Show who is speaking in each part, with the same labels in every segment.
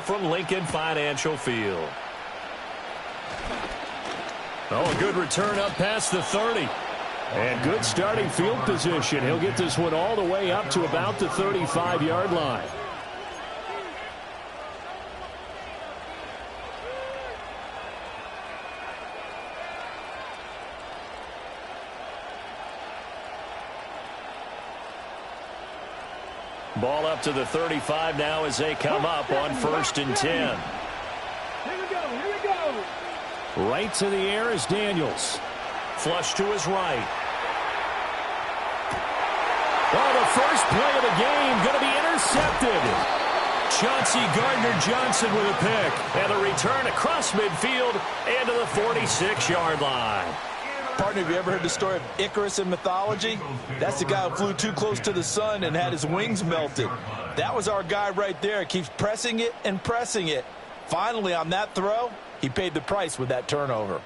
Speaker 1: from Lincoln Financial Field. Oh, a good return up past the 30. And good starting field position. He'll get this one all the way up to about the 35-yard line. Ball up to the 35 now as they come up on 1st and 10.
Speaker 2: Here we go.
Speaker 1: Right to the air is Daniels. Flush to his right. Oh, the first play of the game going to be intercepted. Chauncey Gardner-Johnson with a pick. And a return across midfield and to the 46-yard line.
Speaker 3: Partner, have you ever heard the story of Icarus in mythology? That's the guy who flew too close to the sun and had his wings melted. That was our guy right there. Keeps pressing it and pressing it. Finally, on that throw, he paid the price with that turnover.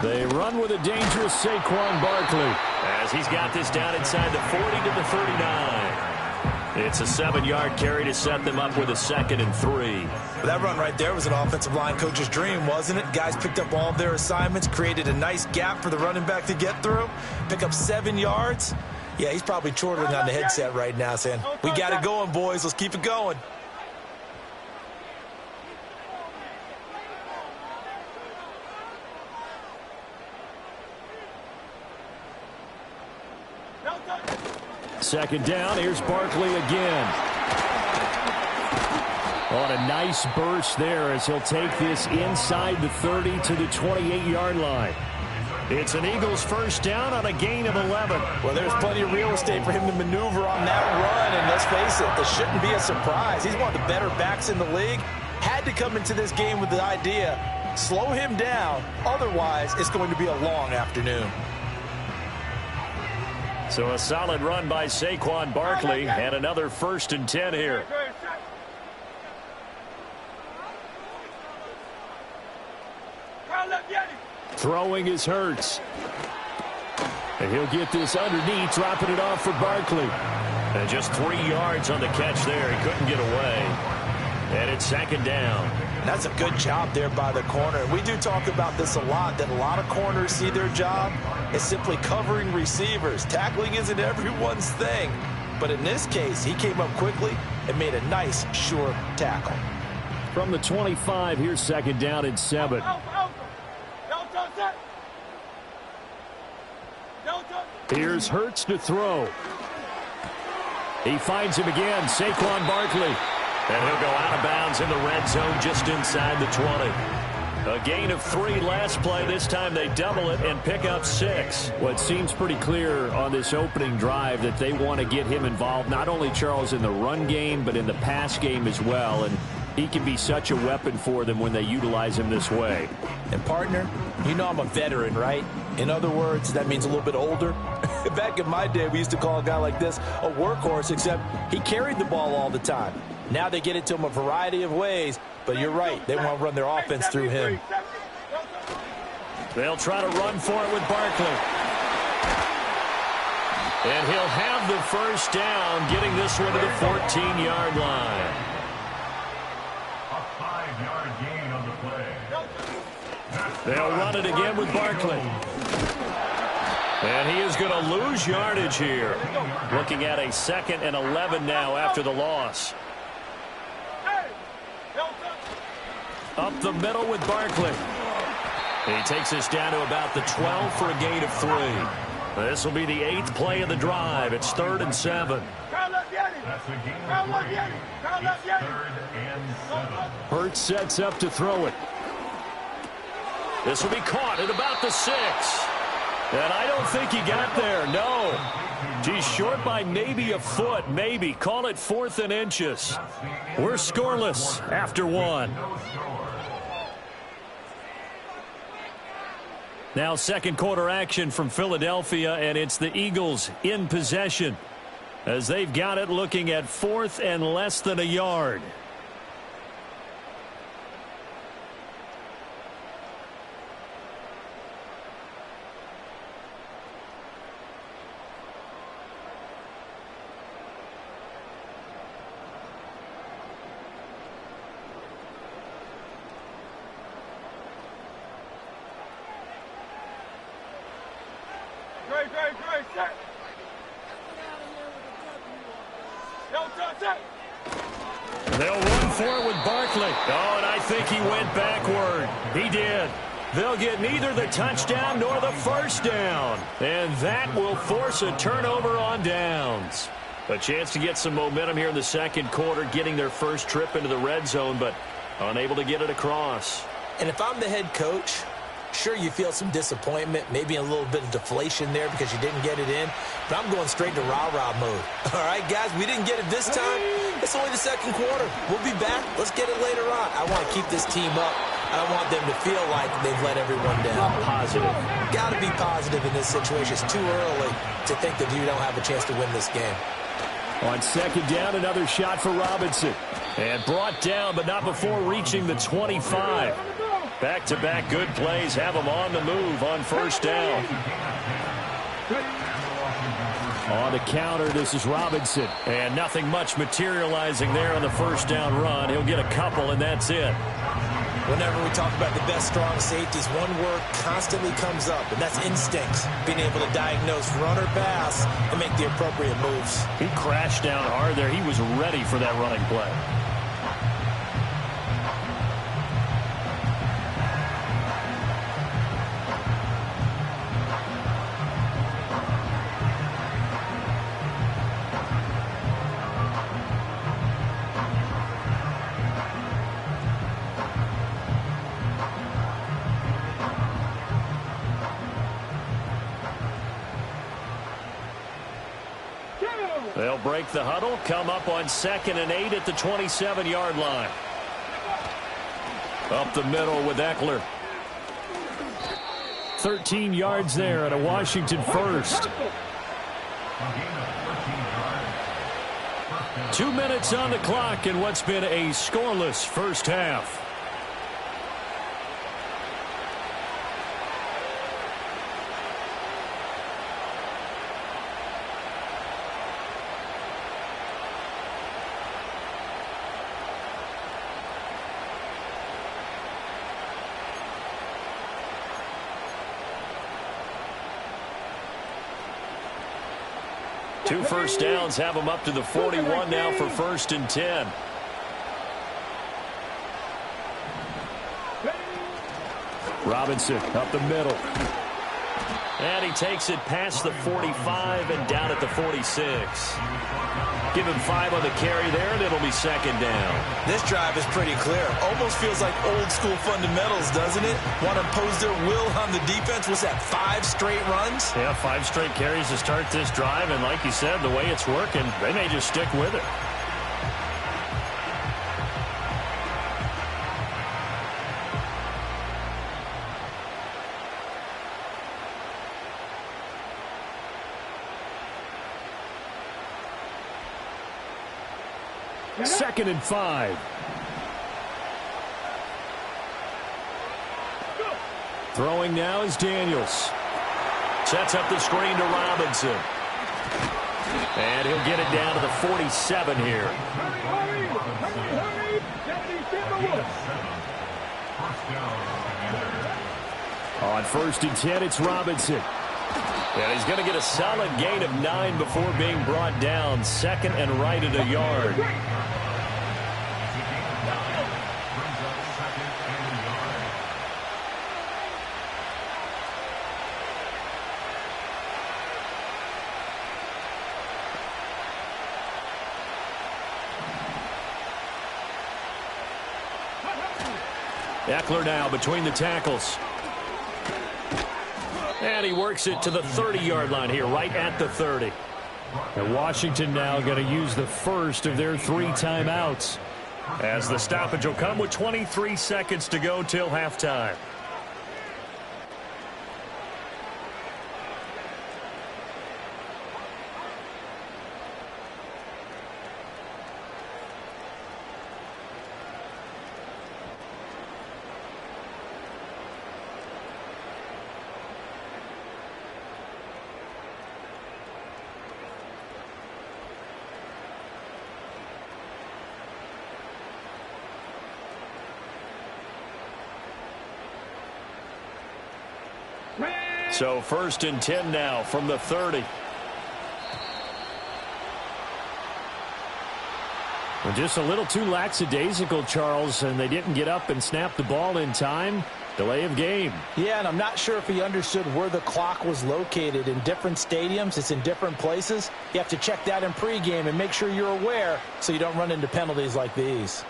Speaker 1: They run with a dangerous Saquon Barkley as he's got this down inside the 40 to the 39. It's a 7-yard carry to set them up with a 2nd and 3.
Speaker 3: That run right there was an offensive line coach's dream, wasn't it? Guys picked up all of their assignments, created a nice gap for the running back to get through, pick up 7 yards. Yeah, he's probably chortling on the headset right now saying, we got it going, boys. Let's keep it going.
Speaker 1: Second down, here's Barkley again. On a nice burst there as he'll take this inside the 30 to the 28-yard line. It's an Eagles first down on a gain of 11.
Speaker 3: Well, there's plenty of real estate for him to maneuver on that run, and let's face it, this shouldn't be a surprise. He's one of the better backs in the league. Had to come into this game with the idea, slow him down, otherwise it's going to be a long afternoon.
Speaker 1: So a solid run by Saquon Barkley and another 1st and 10 here. Throwing is Hurts. And he'll get this underneath, dropping it off for Barkley. And just 3 yards on the catch there. He couldn't get away. And it's 2nd down.
Speaker 3: That's a good job there by the corner. We do talk about this a lot, that a lot of corners see their job as simply covering receivers. Tackling isn't everyone's thing. But in this case, he came up quickly and made a nice, sure tackle.
Speaker 1: From the 25, here's 2nd down and 7. Here's Hurts to throw. He finds him again, Saquon Barkley. And he'll go out of bounds in the red zone just inside the 20. A gain of 3 last play. This time they double it and pick up 6.
Speaker 4: Well, it seems pretty clear on this opening drive that they want to get him involved, not only, Charles, in the run game, but in the pass game as well. And he can be such a weapon for them when they utilize him this way.
Speaker 3: And, partner, you know I'm a veteran, right? In other words, that means a little bit older. Back in my day, we used to call a guy like this a workhorse, except he carried the ball all the time. Now they get it to him a variety of ways, but you're right. They want to run their offense through him.
Speaker 1: They'll try to run for it with Barkley. And he'll have the first down, getting this one to the 14-yard line.
Speaker 5: A 5-yard gain on the play.
Speaker 1: They'll run it again with Barkley. And he is going to lose yardage here. Looking at a 2nd and 11 now after the loss. Up the middle with Barkley. He takes us down to about the 12 for a gain of 3. This will be the 8th play of the drive. It's 3rd and 7.
Speaker 5: That's a gain of 3. It's 3rd and 7.
Speaker 1: Hurts sets up to throw it. This will be caught at about the 6. And I don't think he got there. No. He's short by maybe a foot, maybe. Call it 4th and inches. We're scoreless after 1.
Speaker 4: Now second quarter action from Philadelphia, and it's the Eagles in possession as they've got it looking at 4th and less than a yard. They'll run for it with Barkley. Oh, and I think he went backward. He did. They'll get neither the touchdown nor the first down. And that will force a turnover on downs. A chance to get some momentum here in the second quarter, getting their first trip into the red zone, but unable to get it across.
Speaker 3: And if I'm the head coach, sure, you feel some disappointment, maybe a little bit of deflation there because you didn't get it in. But I'm going straight to rah-rah mode. All right, guys, we didn't get it this time. It's only the second quarter. We'll be back. Let's get it later on. I want to keep this team up. I don't want them to feel like they've let everyone down.
Speaker 4: Positive.
Speaker 3: Got to be positive in this situation. It's too early to think that you don't have a chance to win this game.
Speaker 4: On second down, another shot for Robinson. And brought down, but not before reaching the 25. Back-to-back good plays have them on the move on first down. On the counter, this is Robinson. And nothing much materializing there on the first down run. He'll get a couple, and that's it.
Speaker 3: Whenever we talk about the best strong safeties, one word constantly comes up, and that's instincts. Being able to diagnose run or pass and make the appropriate moves.
Speaker 4: He crashed down hard there. He was ready for that running play. They'll break the huddle, come up on 2nd and 8 at the 27-yard line. Up the middle with Eckler. 13 yards there at a Washington first. 2 minutes on the clock in what's been a scoreless first half. Two first downs have them up to the 41 now for 1st and 10. Robinson up the middle. And he takes it past the 45 and down at the 46. Give him 5 on the carry there, and it'll be 2nd down.
Speaker 3: This drive is pretty clear. Almost feels like old school fundamentals, doesn't it? Want to impose their will on the defense. What's that, 5 straight runs?
Speaker 4: Yeah, 5 straight carries to start this drive, and like you said, the way it's working, they may just stick with it. Second and 5. Throwing now is Daniels. Sets up the screen to Robinson. And he'll get it down to the 47 here. On 1st and 10, it's Robinson. And he's going to get a solid gain of 9 before being brought down. 2nd and right at a yard. Eckler now between the tackles. And he works it to the 30-yard line here, right at the 30. And Washington now going to use the first of their 3 timeouts, as the stoppage will come with 23 seconds to go till halftime.
Speaker 1: So 1st and 10 now from the 30.
Speaker 4: Well, just a little too lackadaisical, Charles, and they didn't get up and snap the ball in time. Delay of game.
Speaker 3: Yeah, and I'm not sure if he understood where the clock was located. In different stadiums, it's in different places. You have to check that in pregame and make sure you're aware so you don't run into penalties like these.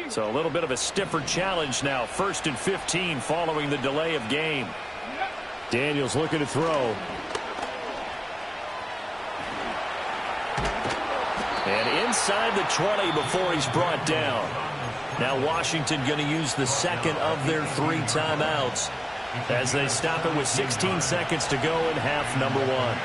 Speaker 1: So a little bit of a stiffer challenge now. 1st and 15 following the delay of game.
Speaker 4: Daniels looking to throw.
Speaker 1: And inside the 20 before he's brought down. Now Washington going to use the second of their 3 timeouts as they stop it with 16 seconds to go in half number 1.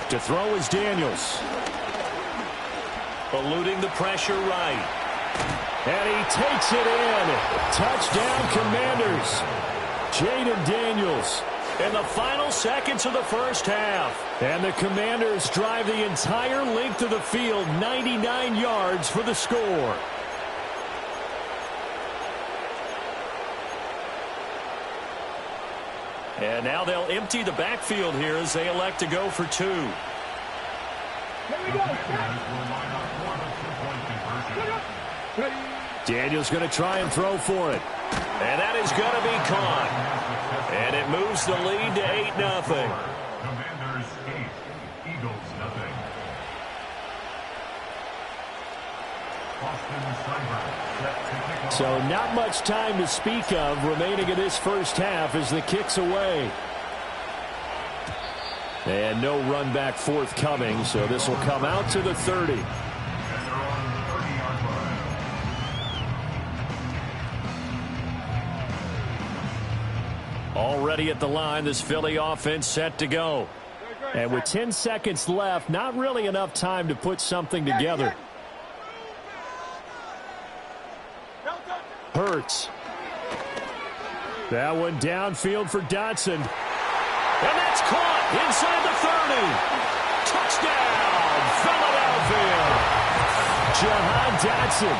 Speaker 4: To throw is Daniels.
Speaker 1: Eluding the pressure right.
Speaker 4: And he takes it in. Touchdown, Commanders. Jaden Daniels.
Speaker 1: In the final seconds of the first half.
Speaker 4: And the Commanders drive the entire length of the field, 99 yards for the score.
Speaker 1: And now they'll empty the backfield here as they elect to go for 2.
Speaker 2: Here we go.
Speaker 4: Daniels going to try and throw for it.
Speaker 1: And that is going to be caught. And it moves the lead to 8-0.
Speaker 5: Commanders 8, Eagles nothing.
Speaker 4: So not much time to speak of remaining in this first half as the kick's away. And no run back forthcoming, so this will come out to the 30.
Speaker 5: And they're on the 30-yard line.
Speaker 1: Already at the line, this Philly offense set to go.
Speaker 4: And with 10 seconds left, not really enough time to put something together. Hurts. That one downfield for Dotson.
Speaker 1: And that's caught inside the 30. Touchdown, Philadelphia.
Speaker 4: Jahan Dotson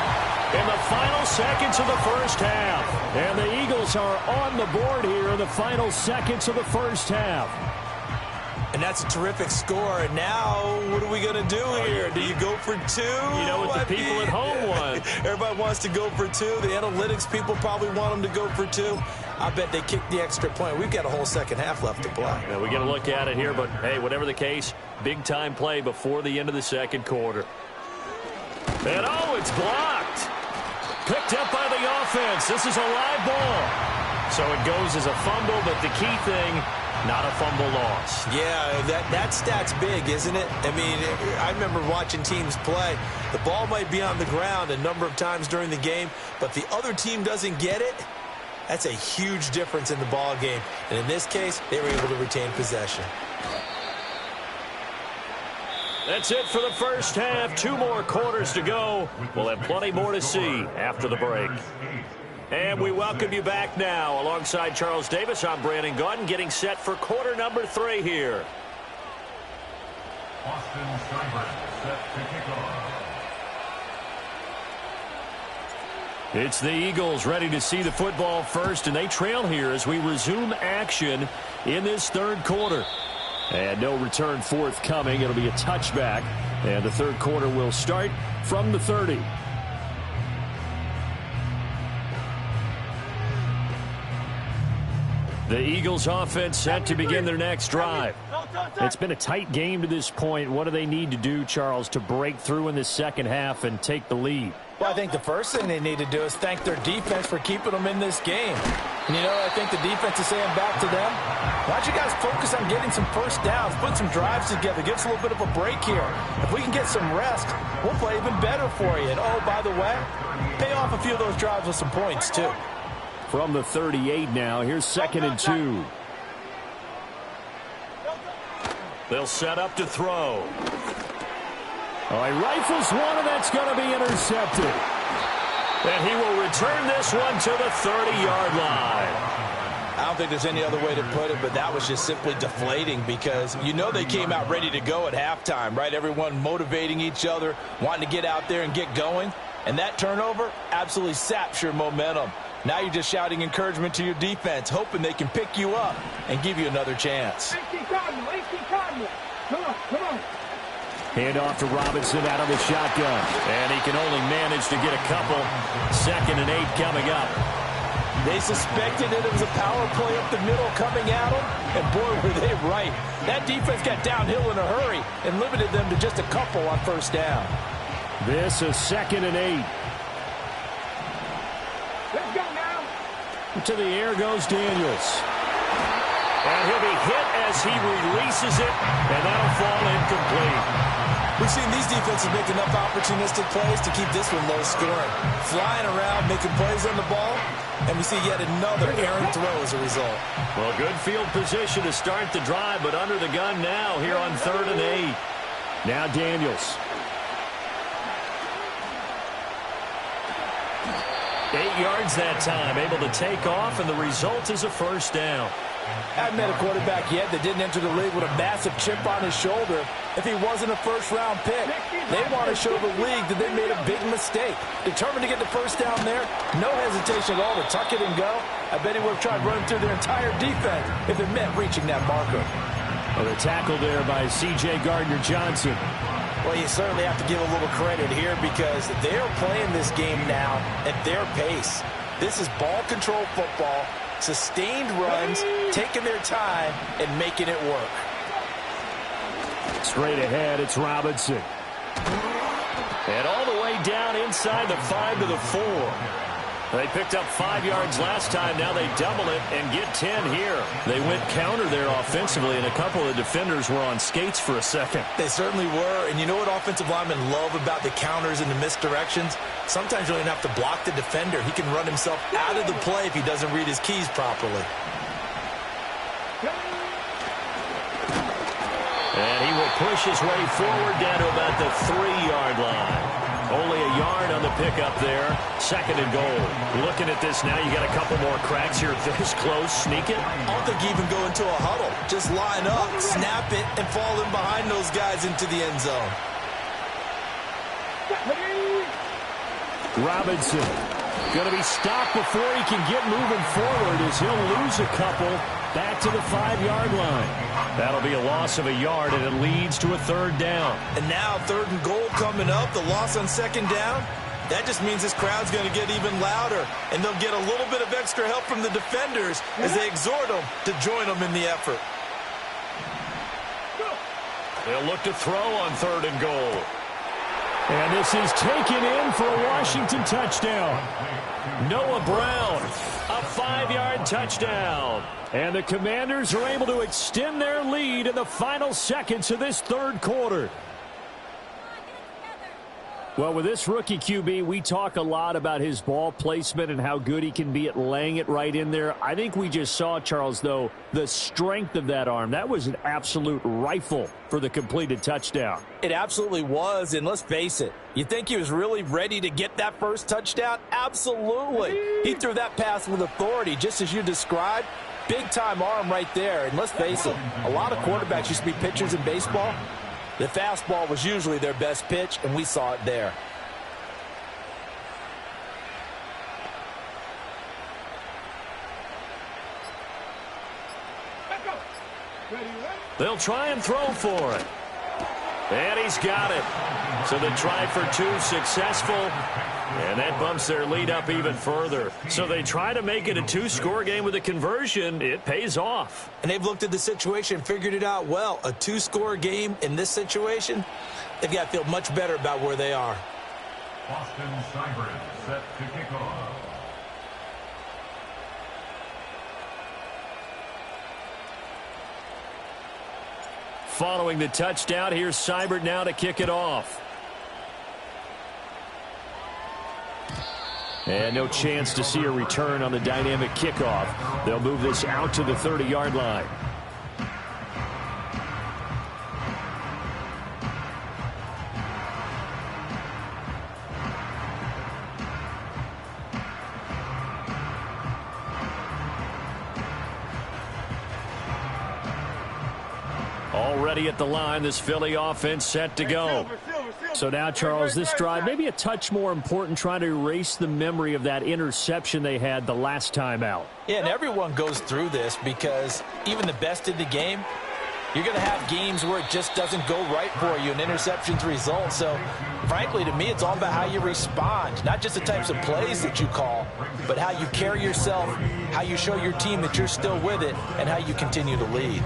Speaker 1: In the final seconds of the first half.
Speaker 4: And the Eagles are on the board here in the final seconds of the first half.
Speaker 3: And that's a terrific score. And now, what are we going to do here? Do you go for 2?
Speaker 1: You know what the people at home want.
Speaker 3: Everybody wants to go for 2. The analytics people probably want them to go for 2. I bet they kicked the extra point. We've got a whole second half left to play.
Speaker 1: Yeah, we got to look at it here, but hey, whatever the case, big-time play before the end of the second quarter. And oh, it's blocked. Picked up by the offense. This is a live ball. So it goes as a fumble, but the key thing, not a fumble loss.
Speaker 3: Yeah, that stat's big, isn't it? I mean, I remember watching teams play. The ball might be on the ground a number of times during the game, but the other team doesn't get it. That's a huge difference in the ball game. And in this case, they were able to retain possession.
Speaker 1: That's it for the first half. 2 more quarters to go. We'll have plenty more to see after the break. And we welcome you back now. Alongside Charles Davis, I'm Brandon Gunn, getting set for quarter number 3 here.
Speaker 5: Austin Seibert set to kick off.
Speaker 1: It's the Eagles ready to see the football first, and they trail here as we resume action in this third quarter.
Speaker 4: And no return forthcoming. It'll be a touchback. And the third quarter will start from the 30.
Speaker 1: The Eagles offense set to begin their next drive.
Speaker 4: It's been a tight game to this point. What do they need to do, Charles, to break through in the second half and take the lead?
Speaker 3: Well, I think the first thing they need to do is thank their defense for keeping them in this game. And, you know, I think the defense is saying back to them, why don't you guys focus on getting some first downs, put some drives together, give us a little bit of a break here. If we can get some rest, we'll play even better for you. And, oh, by the way, pay off a few of those drives with some points, too.
Speaker 4: From the 38 now, here's 2nd and 2.
Speaker 1: They'll set up to throw.
Speaker 4: Oh, he rifles one, and that's going to be intercepted.
Speaker 1: And he will return this one to the 30-yard line.
Speaker 3: I don't think there's any other way to put it, but that was just simply deflating because you know they came out ready to go at halftime, right? Everyone motivating each other, wanting to get out there and get going. And that turnover absolutely saps your momentum. Now you're just shouting encouragement to your defense, hoping they can pick you up and give you another chance.
Speaker 2: Come on, come on.
Speaker 4: Hand off to Robinson out of the shotgun.
Speaker 1: And he can only manage to get a couple. 2nd and 8 coming up.
Speaker 3: They suspected it was a power play up the middle coming at them, and boy, were they right. That defense got downhill in a hurry and limited them to just a couple on first down.
Speaker 4: This is 2nd and 8.
Speaker 2: Let's go now.
Speaker 4: To the air goes Daniels.
Speaker 1: And he'll be hit as he releases it, and that'll fall incomplete.
Speaker 3: We've seen these defenses make enough opportunistic plays to keep this one low scoring. Flying around, making plays on the ball, and we see yet another errant throw as a result.
Speaker 1: Well, good field position to start the drive, but under the gun now here on 3rd and 8.
Speaker 4: Now Daniels.
Speaker 1: 8 yards that time, able to take off, and the result is a first down.
Speaker 3: I haven't met a quarterback yet that didn't enter the league with a massive chip on his shoulder if he wasn't a first-round pick. They want to show the league that they made a big mistake. Determined to get the first down there, no hesitation at all to tuck it and go. I bet he would have tried running through their entire defense if it meant reaching that marker.
Speaker 4: Well, the tackle there by C.J. Gardner-Johnson.
Speaker 3: Well, you certainly have to give a little credit here because they're playing this game now at their pace. This is ball control football, sustained runs, taking their time, and making it work.
Speaker 4: Straight ahead, it's Robinson.
Speaker 1: And all the way down inside the 5 to the 4. They picked up 5 yards last time. Now they double it and get 10 here. They went counter there offensively, and a couple of defenders were on skates for a second.
Speaker 3: They certainly were. And you know what offensive linemen love about the counters and the misdirections? Sometimes you don't even have to block the defender. He can run himself out of the play if he doesn't read his keys properly.
Speaker 1: And he will push his way forward down to about the 3-yard line. Only a yard on the pickup there. 2nd and goal. Looking at this now, you got a couple more cracks here. This close, sneak it.
Speaker 3: I don't think you even go into a huddle. Just line up, snap it, and fall in behind those guys into the end zone.
Speaker 4: Robinson going to be stopped before he can get moving forward as he'll lose a couple back to the 5-yard line. That'll be a loss of a yard, and it leads to a 3rd down.
Speaker 3: And now 3rd and goal coming up, the loss on 2nd down. That just means this crowd's going to get even louder, and they'll get a little bit of extra help from the defenders as they exhort them to join them in the effort.
Speaker 1: They'll look to throw on 3rd and goal.
Speaker 4: And this is taken in for a Washington touchdown.
Speaker 1: Noah Brown, a 5-yard touchdown.
Speaker 4: And the Commanders are able to extend their lead in the final seconds of this 3rd quarter. Well, with this rookie QB, we talk a lot about his ball placement and how good he can be at laying it right in there. I think we just saw, Charles, though, the strength of that arm. That was an absolute rifle for the completed touchdown.
Speaker 3: It absolutely was, and let's face it, you think he was really ready to get that first touchdown? Absolutely. He threw that pass with authority, just as you described. Big-time arm right there, and let's face it, a lot of quarterbacks used to be pitchers in baseball. The fastball was usually their best pitch, and we saw it there.
Speaker 1: They'll try and throw for it. And he's got it. So the try for 2 successful. And that bumps their lead up even further. So they try to make it a 2-score game with a conversion. It pays off.
Speaker 3: And they've looked at the situation and figured it out well. A 2-score game in this situation, they've got to feel much better about where they are.
Speaker 5: Boston Cyber set to kick off.
Speaker 1: Following the touchdown, here's Seibert now to kick it off.
Speaker 4: And no chance to see a return on the dynamic kickoff. They'll move this out to the 30-yard line.
Speaker 1: ready at the line. This Philly offense set to go.
Speaker 4: So now, Charles, this drive maybe a touch more important, trying to erase the memory of that interception they had the last time out.
Speaker 3: Yeah, and everyone goes through this because even the best in the game, you're going to have games where it just doesn't go right for you, and interceptions result. So, frankly, to me, it's all about how you respond, not just the types of plays that you call, but how you carry yourself, how you show your team that you're still with it, and how you continue to lead.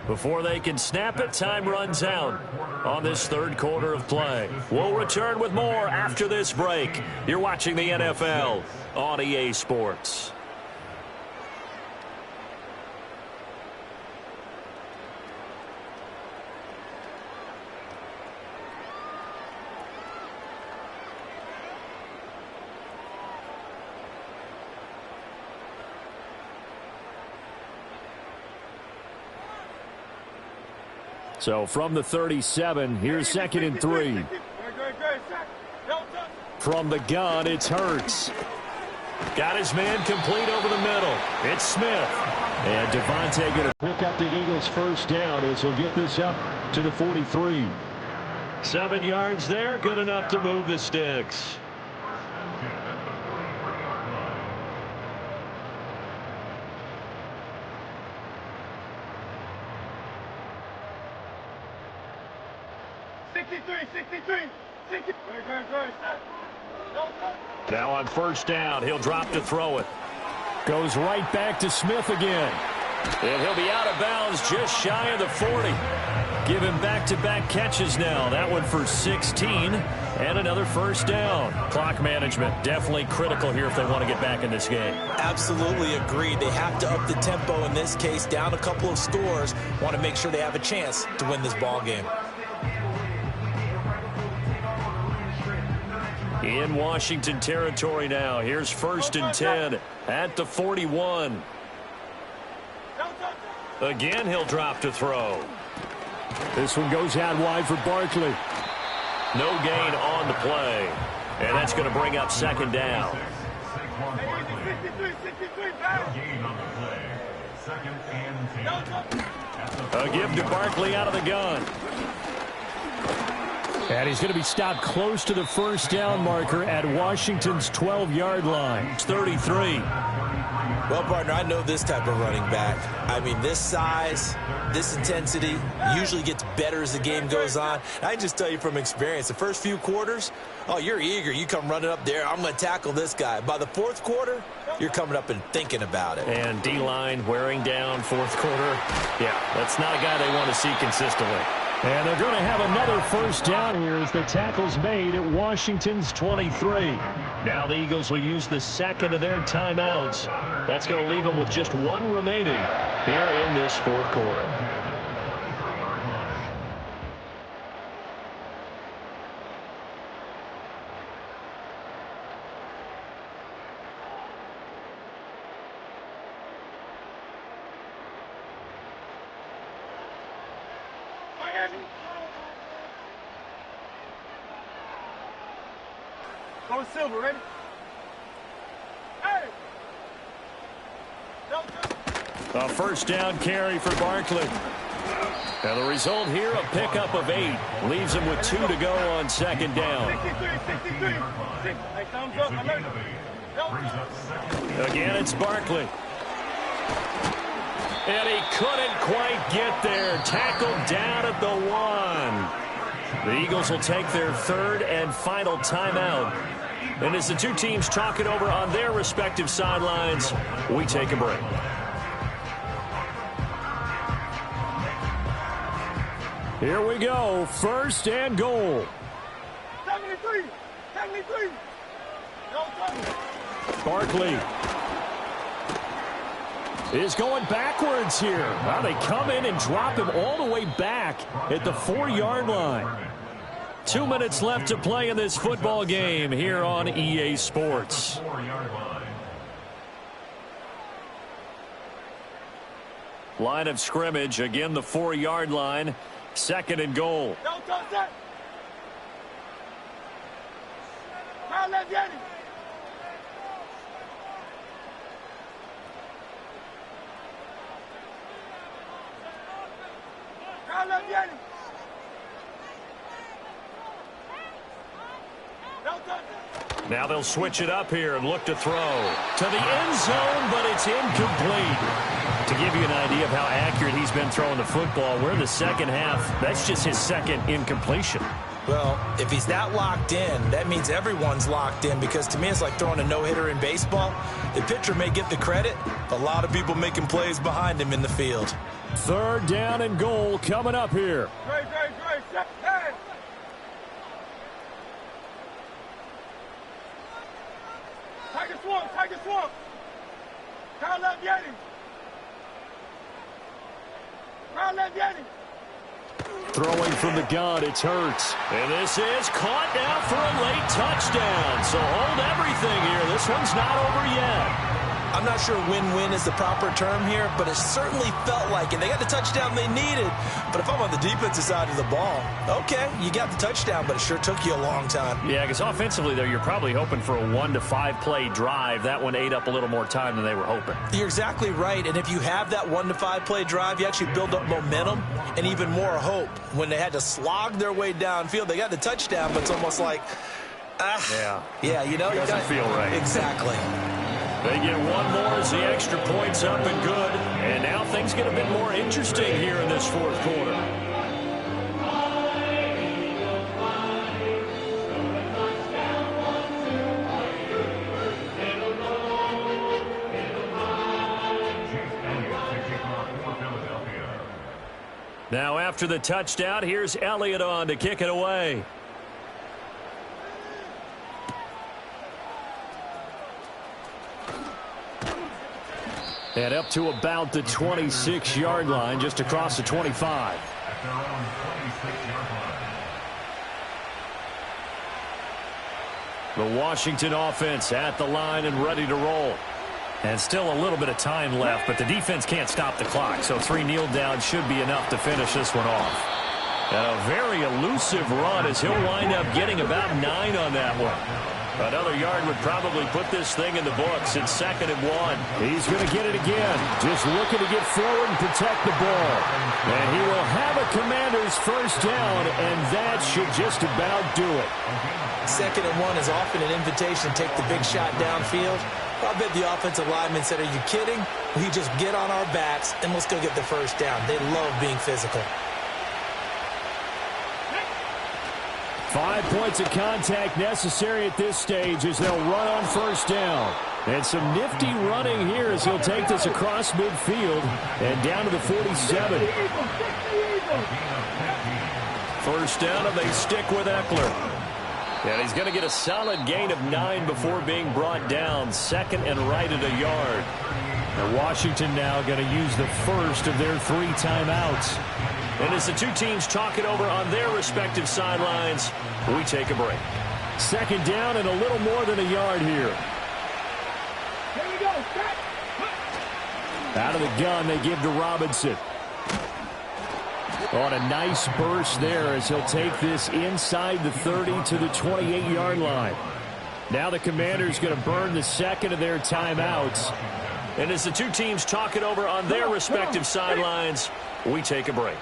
Speaker 1: Before they can snap it, time runs out on this third quarter of play. We'll return with more after this break. You're watching the NFL on EA Sports.
Speaker 4: So from the 37, here's 2nd and 3. From the gun, it's Hurts.
Speaker 1: Got his man complete over the middle. It's Smith.
Speaker 4: And Devontae going to pick up the Eagles' first down as he'll get this up to the 43.
Speaker 1: 7 yards there, good enough to move the sticks. Now on first down, he'll drop to throw it.
Speaker 4: Goes right back to Smith again.
Speaker 1: And he'll be out of bounds just shy of the 40. Give him back-to-back catches now. That one for 16 and another first down. Clock management definitely critical here if they want to get back in this game.
Speaker 3: Absolutely agreed. They have to up the tempo in this case, down a couple of scores. Want to make sure they have a chance to win this ball game.
Speaker 1: In Washington territory now. Here's 1st and 10 at the 41. Again, he'll drop to throw.
Speaker 4: This one goes out wide for Barkley.
Speaker 1: No gain on the play. And that's going to bring up 2nd down. A give to Barkley out of the gun.
Speaker 4: And he's going to be stopped close to the first down marker at Washington's 12-yard line.
Speaker 1: It's 33.
Speaker 3: Well, partner, I know this type of running back. I mean, this size, this intensity usually gets better as the game goes on. I can just tell you from experience, the first few quarters, oh, you're eager. You come running up there, I'm going to tackle this guy. By the 4th quarter, you're coming up and thinking about it.
Speaker 1: And D-line wearing down 4th quarter. Yeah, that's not a guy they want to see consistently.
Speaker 4: And they're going to have another first down here as the tackle's made at Washington's 23.
Speaker 1: Now the Eagles will use the 2nd of their timeouts. That's going to leave them with just 1 remaining here in this 4th quarter.
Speaker 2: Go Silver, ready? Hey!
Speaker 1: A first down carry for Barkley. Now the result here, a pickup of 8. Leaves him with 2 to go on 2nd down.
Speaker 2: 63. Hey, thumbs up.
Speaker 1: Again, it's Barkley. And he couldn't quite get there. Tackled down at the 1. The Eagles will take their 3rd and final timeout. And as the two teams talk it over on their respective sidelines, we take a break.
Speaker 4: Here we go. 1st and goal.
Speaker 2: 73.
Speaker 4: Barkley is going backwards here. Now they come in and drop him all the way back at the 4-yard line. 2 minutes left to play in this football game here on EA Sports.
Speaker 1: Line of scrimmage, again the 4-yard line. 2nd and goal.
Speaker 2: Don't touch that. Crowd left Yanni. Crowd left Yanni. No touch.
Speaker 1: Now they'll switch it up here and look to throw to the end zone, but it's incomplete. To give you an idea of how accurate he's been throwing the football, we're in the second half. That's just his second incompletion.
Speaker 3: Well, if he's that locked in, that means everyone's locked in, because to me it's like throwing a no-hitter in baseball. The pitcher may get the credit, a lot of people making plays behind him in the field.
Speaker 4: Third down and goal coming up here.
Speaker 2: Great. Step down. Tiger swamp. Crowd left Yanni. Crowd left Yanni.
Speaker 4: Throwing from the gun, it's Hurts.
Speaker 1: And this is caught now for a late touchdown. So hold everything here. This one's not over yet.
Speaker 3: I'm not sure win-win is the proper term here, but it certainly felt like it. They got the touchdown they needed, but if I'm on the defensive side of the ball, okay, you got the touchdown, but it sure took you a long time.
Speaker 1: Yeah, because offensively, though, you're probably hoping for a 1 to 5 play drive. That one ate up a little more time than they were hoping.
Speaker 3: You're exactly right, and if you have that 1 to 5 play drive, you actually build up momentum and even more hope. When they had to slog their way downfield, they got the touchdown, but it's almost like, yeah, you know, it
Speaker 1: doesn't feel right.
Speaker 3: Exactly.
Speaker 1: They get one more as the extra point's up and good. And now things get a bit more interesting here in this fourth quarter. Now after the touchdown, here's Elliott on to kick it away.
Speaker 4: And up to about the 26-yard line, just across the 25.
Speaker 5: At their own 26-yard line.
Speaker 1: The Washington offense at the line and ready to roll. And still a little bit of time left, but the defense can't stop the clock, so 3 kneel downs should be enough to finish this one off. And a very elusive run as he'll wind up getting about 9 on that one. Another yard would probably put this thing in the books. It's 2nd and 1.
Speaker 4: He's going to get it again. Just looking to get forward and protect the ball. And he will have a Commander's first down, and that should just about do it.
Speaker 3: 2nd and 1 is often an invitation to take the big shot downfield. I bet the offensive lineman said, are you kidding? We just get on our backs and let's go get the first down. They love being physical.
Speaker 4: 5 points of contact necessary at this stage as they'll run on first down. And some nifty running here as he'll take this across midfield and down to the 47.
Speaker 1: First down, and they stick with Eckler. And he's going to get a solid gain of 9 before being brought down. 2nd and right at a yard.
Speaker 4: Now Washington now going to use the first of their 3 timeouts.
Speaker 1: And as the two teams talk it over on their respective sidelines, we take a break.
Speaker 4: 2nd down and a little more than a yard here.
Speaker 2: Here we go.
Speaker 4: Out of the gun, they give to Robinson. On a nice burst there as he'll take this inside the 30 to the 28-yard line. Now the Commanders going to burn the 2nd of their timeouts.
Speaker 1: And as the two teams talk it over on their respective sidelines, we take a break.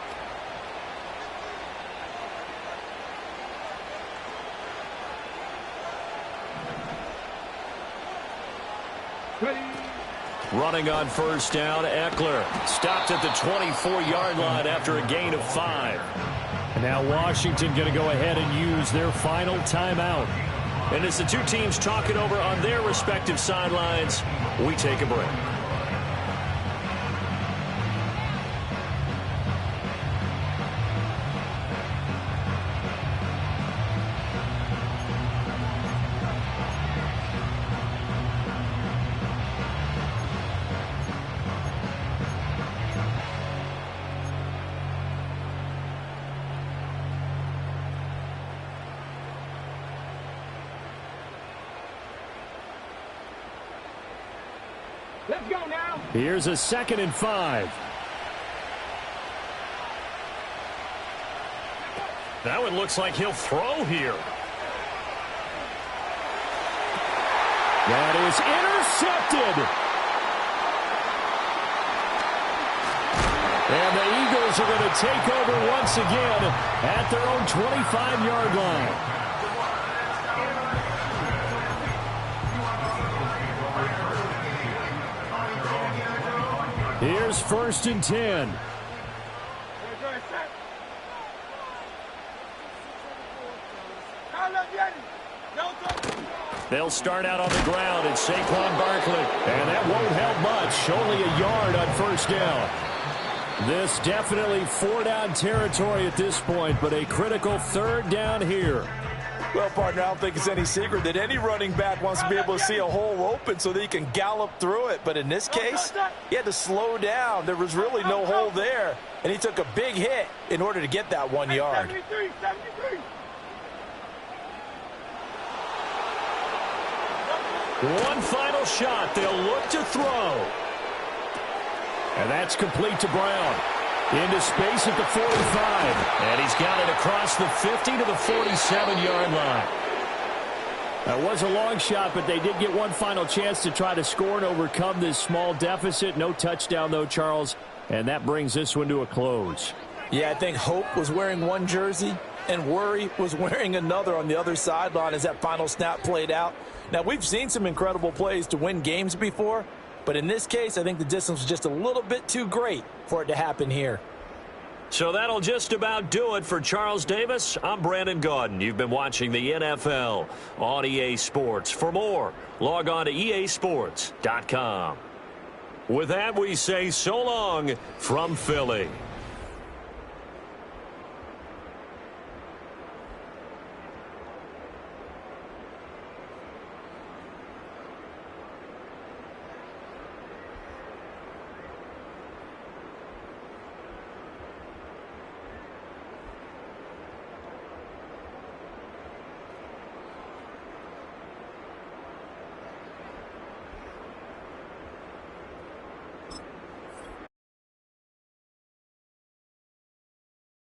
Speaker 1: Running on first down, Eckler stopped at the 24-yard line after a gain of 5.
Speaker 4: And now Washington going to go ahead and use their final timeout.
Speaker 1: And as the two teams talk it over on their respective sidelines, we take a break.
Speaker 2: Let's go now.
Speaker 4: Here's a 2nd and 5.
Speaker 1: That one looks like he'll throw here.
Speaker 4: That is intercepted. And the Eagles are going to take over once again at their own 25-yard line. Here's 1st and 10. They'll start out on the ground. It's Saquon Barkley. And that won't help much. Only a yard on 1st down. This definitely 4-down territory at this point, but a critical 3rd down here.
Speaker 3: Well, partner, I don't think it's any secret that any running back wants to be able to see a hole open so that he can gallop through it. But in this case, he had to slow down. There was really no hole there, and he took a big hit in order to get that 1 yard.
Speaker 2: 73.
Speaker 4: One final shot. They'll look to throw. And that's complete to Brown. Into space at the 45. And he's got it across the 50 to the 47-yard line. That was a long shot, but they did get one final chance to try to score and overcome this small deficit. No touchdown, though, Charles. And that brings this one to a close.
Speaker 3: Yeah, I think Hope was wearing one jersey and Worry was wearing another on the other sideline as that final snap played out. Now, we've seen some incredible plays to win games before, but in this case, I think the distance was just a little bit too great for it to happen here.
Speaker 1: So that'll just about do it for Charles Davis. I'm Brandon Gaudin. You've been watching the NFL on EA Sports. For more, log on to easports.com. With that, we say so long from Philly.